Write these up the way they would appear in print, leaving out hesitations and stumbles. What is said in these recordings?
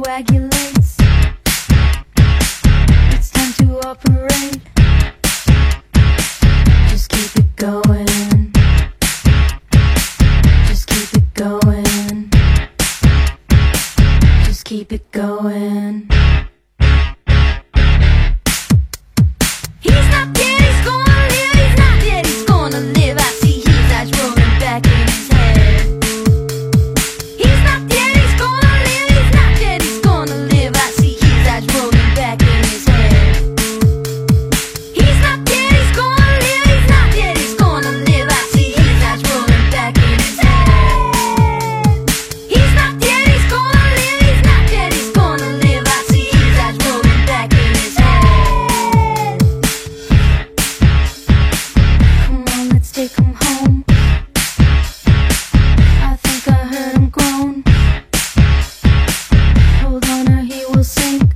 coagulates. It's time to operate. Just keep it going. Just keep it going. Just keep it going. He's not dead, he's gonna live. He's not dead, he's gonna live. I see his eyes rolling back in his head. He's not dead, he's gonna live. He's not dead, he's gonna live. I see his eyes rolling back in his head. He's not dead, he's gonna live. He's not dead, he's gonna live. I see his eyes rolling back in his head. He's not dead, he's gonna live. He's not dead, he's gonna live. I see his eyes rolling back in his head. Come on, let's take him home. I think I heard him groan. Hold on or he will sink.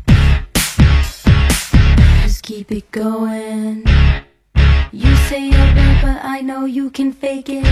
Just keep it going. You say you're bad, but I know you can fake it.